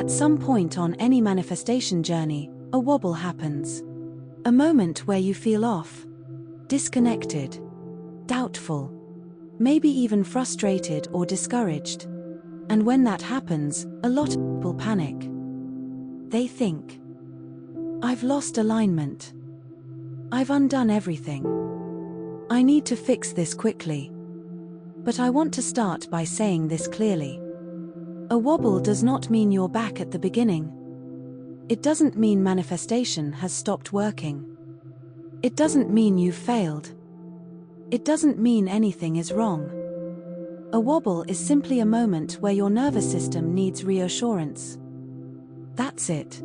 At some point on any manifestation journey, a wobble happens. A moment where you feel off, disconnected, doubtful, maybe even frustrated or discouraged. And when that happens, a lot of people panic. They think, I've lost alignment. I've undone everything. I need to fix this quickly. But I want to start by saying this clearly. A wobble does not mean you're back at the beginning. It doesn't mean manifestation has stopped working. It doesn't mean you've failed. It doesn't mean anything is wrong. A wobble is simply a moment where your nervous system needs reassurance. That's it.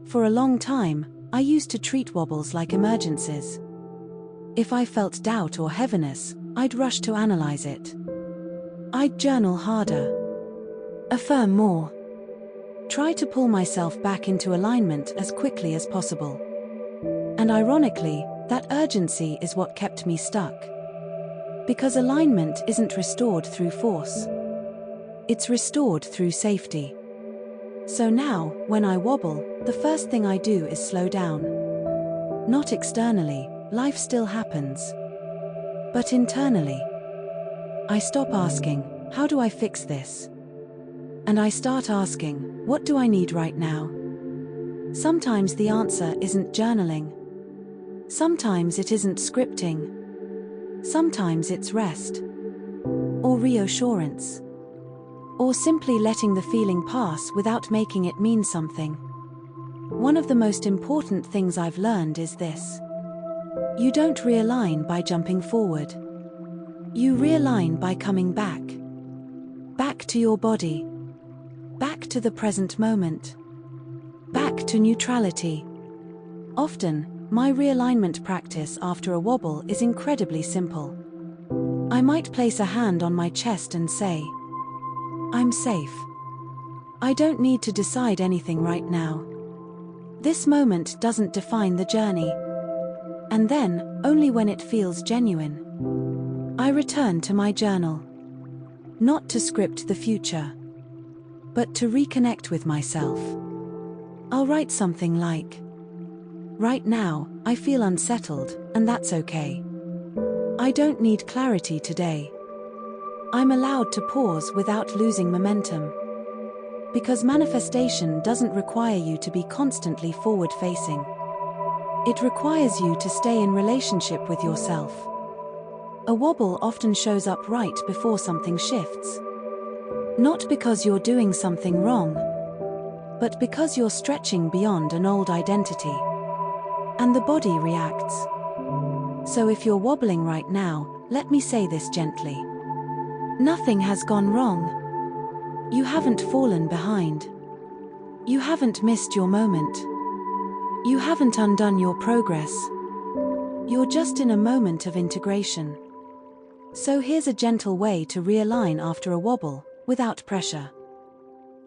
For a long time, I used to treat wobbles like emergencies. If I felt doubt or heaviness, I'd rush to analyze it. I'd journal harder, affirm more, try to pull myself back into alignment as quickly as possible. And ironically, that urgency is what kept me stuck. Because alignment isn't restored through force. It's restored through safety. So now, when I wobble, the first thing I do is slow down. Not externally, life still happens. But internally. I stop asking, how do I fix this? And I start asking, what do I need right now? Sometimes the answer isn't journaling. Sometimes it isn't scripting. Sometimes it's rest. Or reassurance. Or simply letting the feeling pass without making it mean something. One of the most important things I've learned is this. You don't realign by jumping forward. You realign by coming back. Back to your body. Back to the present moment. Back to neutrality. Often, my realignment practice after a wobble is incredibly simple. I might place a hand on my chest and say, I'm safe. I don't need to decide anything right now. This moment doesn't define the journey. And then, only when it feels genuine, I return to my journal. Not to script the future, but to reconnect with myself. I'll write something like, right now, I feel unsettled, and that's okay. I don't need clarity today. I'm allowed to pause without losing momentum. Because manifestation doesn't require you to be constantly forward-facing. It requires you to stay in relationship with yourself. A wobble often shows up right before something shifts. Not because you're doing something wrong, but because you're stretching beyond an old identity. And the body reacts. So if you're wobbling right now, let me say this gently. Nothing has gone wrong. You haven't fallen behind. You haven't missed your moment. You haven't undone your progress. You're just in a moment of integration. So here's a gentle way to realign after a wobble, without pressure.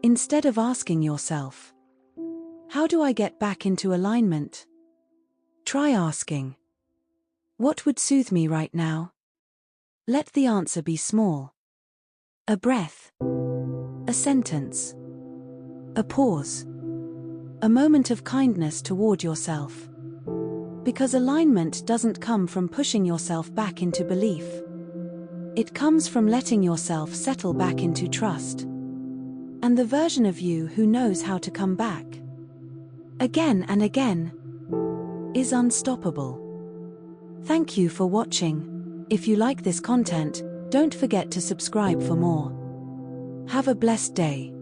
Instead of asking yourself, how do I get back into alignment? Try asking, what would soothe me right now? Let the answer be small. A breath. A sentence. A pause. A moment of kindness toward yourself. Because alignment doesn't come from pushing yourself back into belief. It comes from letting yourself settle back into trust. And the version of you who knows how to come back again and again is unstoppable. Thank you for watching. If you like this content, don't forget to subscribe for more. Have a blessed day.